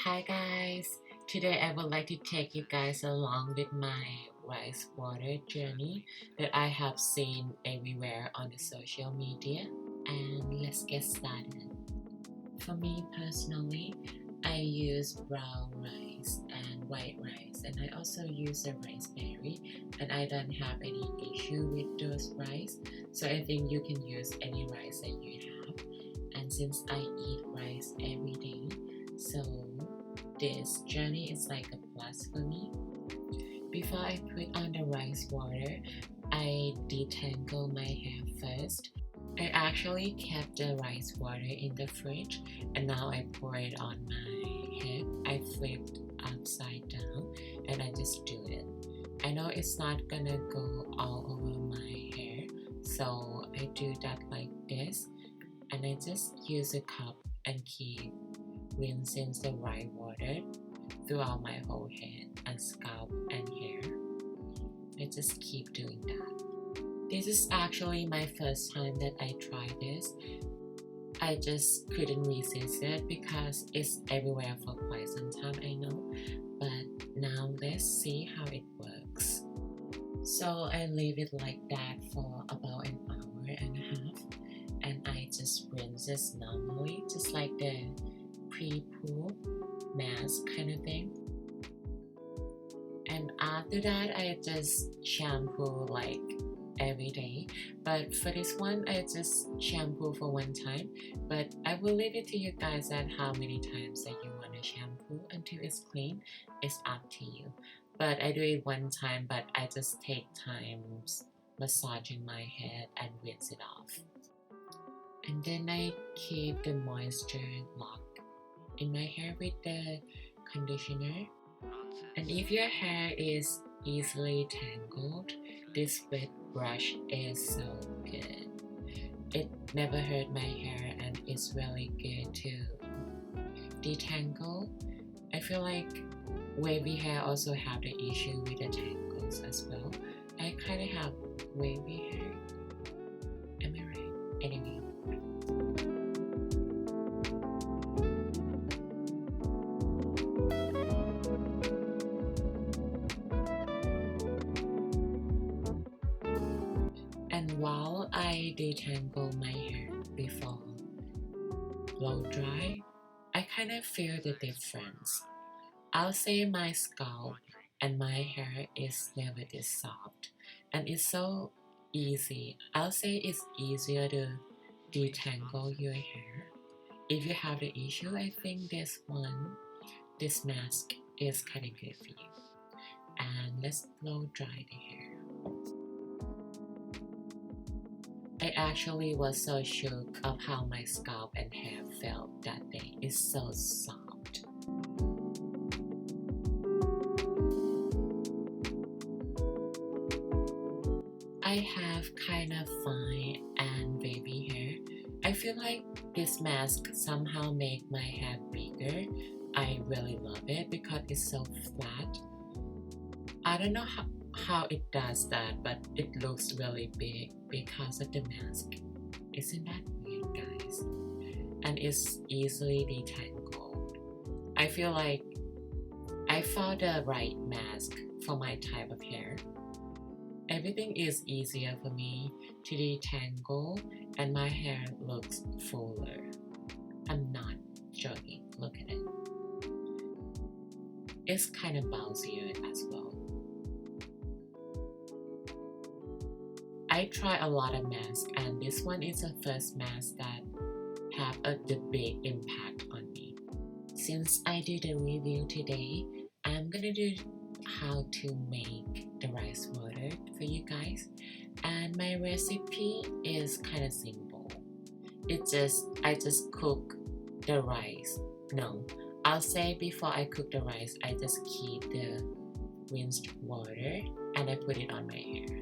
Hi guys! Today I would like to take you guys along with my rice water journey that I have seen everywhere on the social media, and let's get started. For me personally, I use brown rice and white rice, and I also use a rice berry, and I don't have any issue with those rice, so I think you can use any rice that you have. And since I eat rice every day, so this journey is like a plus for me. Before I put on the rice water, I detangle my hair first. I actually kept the rice water in the fridge and now I pour it on my head. I flipped upside down and I just do it. I know it's not gonna go all over my hair, so I do that like this, and I just use a cup and keep rinsing the rice water throughout my whole head and scalp and hair. I just keep doing that. This is actually my first time that I tried this. I just couldn't resist it because it's everywhere for quite some time, I know. But now let's see how it works. So I leave it like that for about an hour and a half, and I just rinse it normally, just like the pre-poo mask kind of thing. And after that, I just shampoo like every day. But for this one, I just shampoo for one time. But I will leave it to you guys at how many times that you want to shampoo until it's clean. It's up to you. But I do it one time, but I just take times massaging my head and rinse it off. And then I keep the moisture locked in my hair with the conditioner. And if your hair is easily tangled, this wet brush is so good. It never hurt my hair and it's really good to detangle. I feel like wavy hair also have the issue with the tangles as well. I kind of have wavy hair. Am I right? Anyway. And while I detangle my hair before blow dry, I kind of feel the difference. I'll say my scalp and my hair is never this soft, and it's so easy. I'll say it's easier to detangle your hair. If you have the issue, I think this mask is kind of good for you. And let's blow dry the hair. I actually was so shook of how my scalp and hair felt that day. It's so soft. I have kind of fine and wavy hair. I feel like this mask somehow make my hair bigger. I really love it because it's so flat. I don't know how it does that, but it looks really big because of the mask. Isn't that weird, guys? And it's easily detangled. I feel like I found the right mask for my type of hair. Everything is easier for me to detangle and my hair looks fuller. I'm not joking, look at it. It's kind of bouncier as well. I try a lot of masks and this one is the first mask that have the big impact on me. Since I did a review today, I'm gonna do how to make the rice water for you guys, and my recipe is kind of simple. I just cook the rice. No, I'll say before I cook the rice, I just keep the rinsed water and I put it on my hair.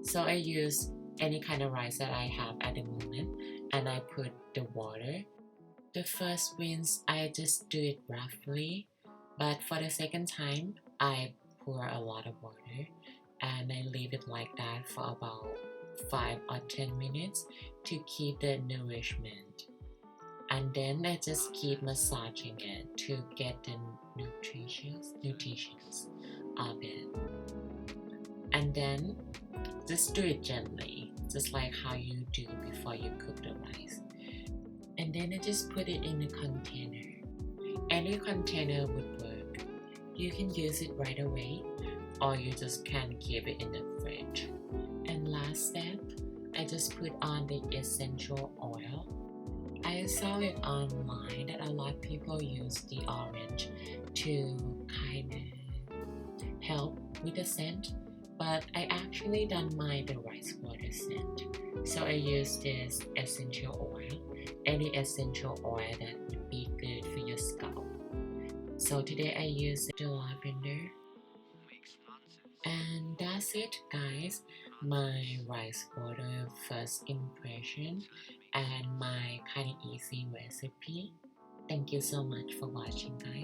So I use any kind of rice that I have at the moment and I put the water. The first rinse, I just do it roughly, but for the second time, I pour a lot of water and I leave it like that for about 5 or 10 minutes to keep the nourishment. and then I just keep massaging it to get the nutritions of it. And then just do it gently, just like how you do before you cook the rice. And then I just put it in a container. Any container would work. You can use it right away, or you just can keep it in the fridge. And last step, I just put on the essential oil. I saw it online that a lot of people use the orange to kind of help with the scent, but I actually don't mind the rice water scent. So I use this essential oil, any essential oil that would be good for your scalp. So today I use the lavender. And that's it, guys. My rice water first impression and my kind of easy recipe. Thank you so much for watching, guys.